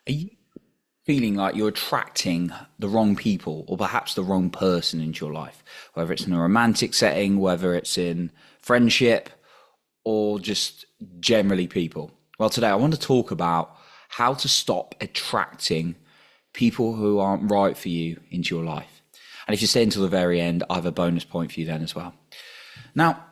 Are you feeling like you're attracting the wrong people or perhaps the wrong person into your life, whether it's in a romantic setting, whether it's in friendship, or just generally people? Well, today I want to talk about how to stop attracting people who aren't right for you into your life. And if you stay until the very end, I have a bonus point for you then as well. Now,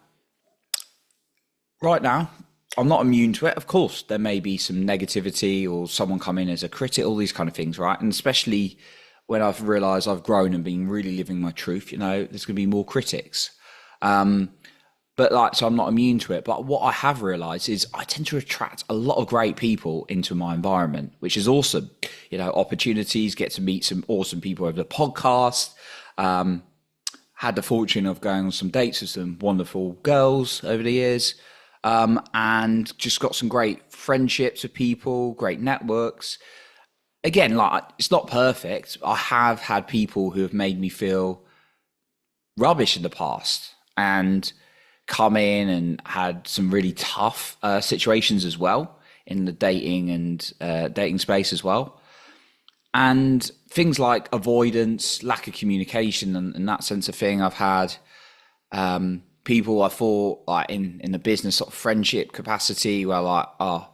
right now, I'm not immune to it. Of course, there may be some negativity or someone come in as a critic, all these kind of things, right? And especially when I've realized I've grown and been really living my truth, there's going to be more critics. But so I'm not immune to it. But what I have realized is I tend to attract a lot of great people into my environment, which is awesome. Opportunities, get to meet some awesome people over the podcast. Had the fortune of going on some dates with some wonderful girls over the years. And just got some great friendships with people, great networks. Again, it's not perfect. I have had people who have made me feel rubbish in the past and come in and had some really tough situations as well in the dating and dating space as well. And things like avoidance, lack of communication, and that sense of thing. I've had people I thought like in the business sort of friendship capacity where I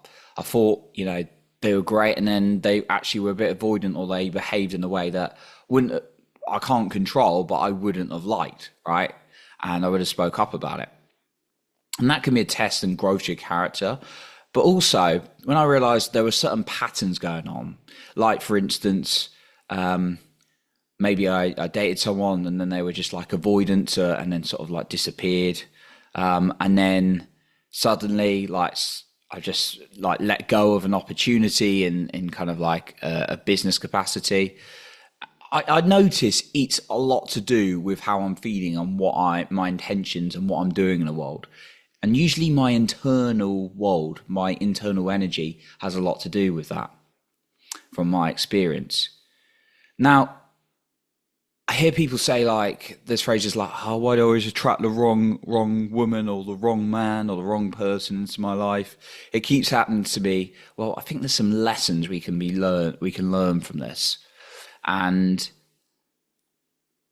thought, they were great, and then they actually were a bit avoidant, or they behaved in a way that I can't control, but I wouldn't have liked, right? And I would have spoke up about it. And that can be a test and growth to your character. But also, when I realized there were certain patterns going on, like for instance, maybe I dated someone and then they were just like avoidant and then sort of like disappeared. And then suddenly I just like let go of an opportunity in kind of like a business capacity. I notice it's a lot to do with how I'm feeling and my intentions and what I'm doing in the world. And usually my internal world, my internal energy has a lot to do with that from my experience. Now, I hear people say there's phrases like, oh, why do I always attract the wrong woman or the wrong man or the wrong person into my life? It keeps happening to me. Well, I think there's some lessons we can learn from this. And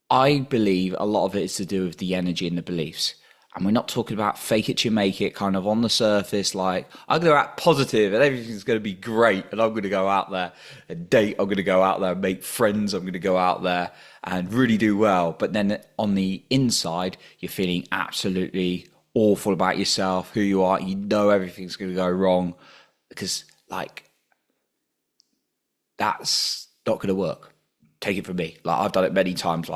I believe a lot of it is to do with the energy and the beliefs. And we're not talking about fake it till you make it, kind of on the surface, like I'm going to act positive and everything's going to be great and I'm going to go out there and date, I'm going to go out there and make friends, I'm going to go out there and really do well. But then on the inside, you're feeling absolutely awful about yourself, who you are, everything's going to go wrong because that's not going to work. Take it from me. I've done it many times,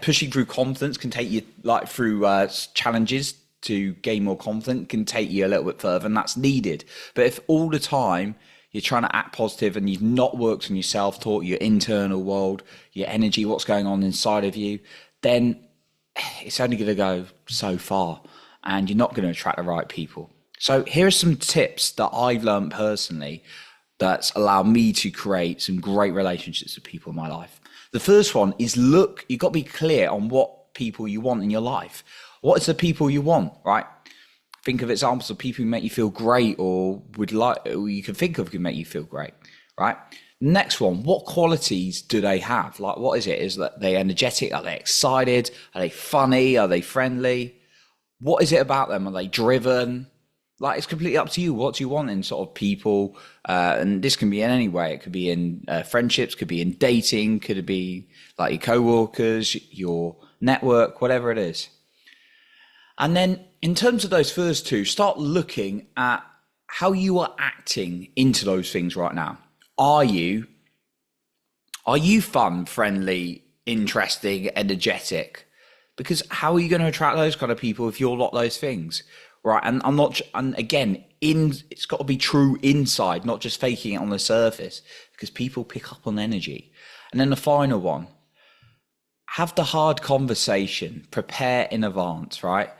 pushing through confidence can take you through challenges to gain more confidence can take you a little bit further, and that's needed. But if all the time you're trying to act positive and you've not worked on your self-talk, your internal world, your energy, what's going on inside of you, then it's only going to go so far and you're not going to attract the right people. So here are some tips that I've learned personally that's allowed me to create some great relationships with people in my life. The first one is you've got to be clear on what people you want in your life. What is the people you want, right? Think of examples of people who make you feel great or you can think of can make you feel great, right? Next one, what qualities do they have? What is it? Is that they energetic? Are they excited? Are they funny? Are they friendly? What is it about them? Are they driven? It's completely up to you. What do you want in sort of people? And this can be in any way. It could be in friendships, could be in dating, could it be like your co-workers, your network, whatever it is. And then in terms of those first two, start looking at how you are acting into those things right now. Are you fun, friendly, interesting, energetic? Because how are you going to attract those kind of people if you're not those things? Right, and again, it's got to be true inside, not just faking it on the surface, because people pick up on energy. And then the final one, have the hard conversation, prepare in advance, right?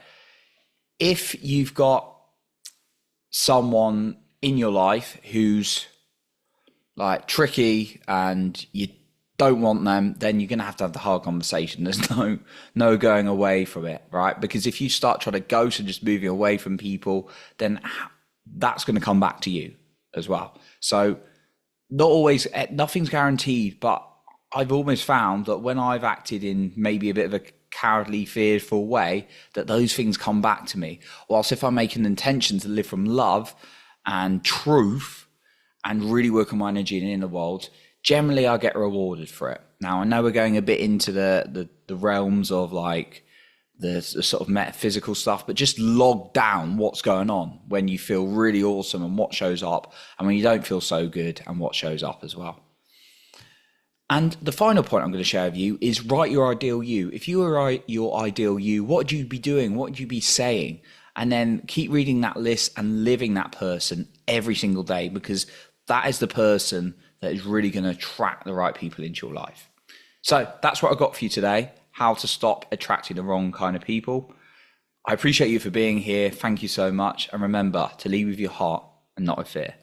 If you've got someone in your life who's tricky and you don't want them, then you're going to have the hard conversation. There's no going away from it, right? Because if you start trying to ghost and just moving away from people, then that's going to come back to you as well. So not always, nothing's guaranteed, but I've almost found that when I've acted in maybe a bit of a cowardly, fearful way, that those things come back to me. Whilst if I make an intention to live from love and truth and really work on my energy and inner world, generally I get rewarded for it. Now I know we're going a bit into the realms of like the sort of metaphysical stuff, but just log down what's going on when you feel really awesome and what shows up, and when you don't feel so good and what shows up as well. And the final point I'm going to share with you is write your ideal you. If you were write your ideal you, what would you be doing? What would you be saying? And then keep reading that list and living that person every single day, because that is the person that is really going to attract the right people into your life. So that's what I got for you today. How to stop attracting the wrong kind of people. I appreciate you for being here. Thank you so much. And remember to lead with your heart and not with fear.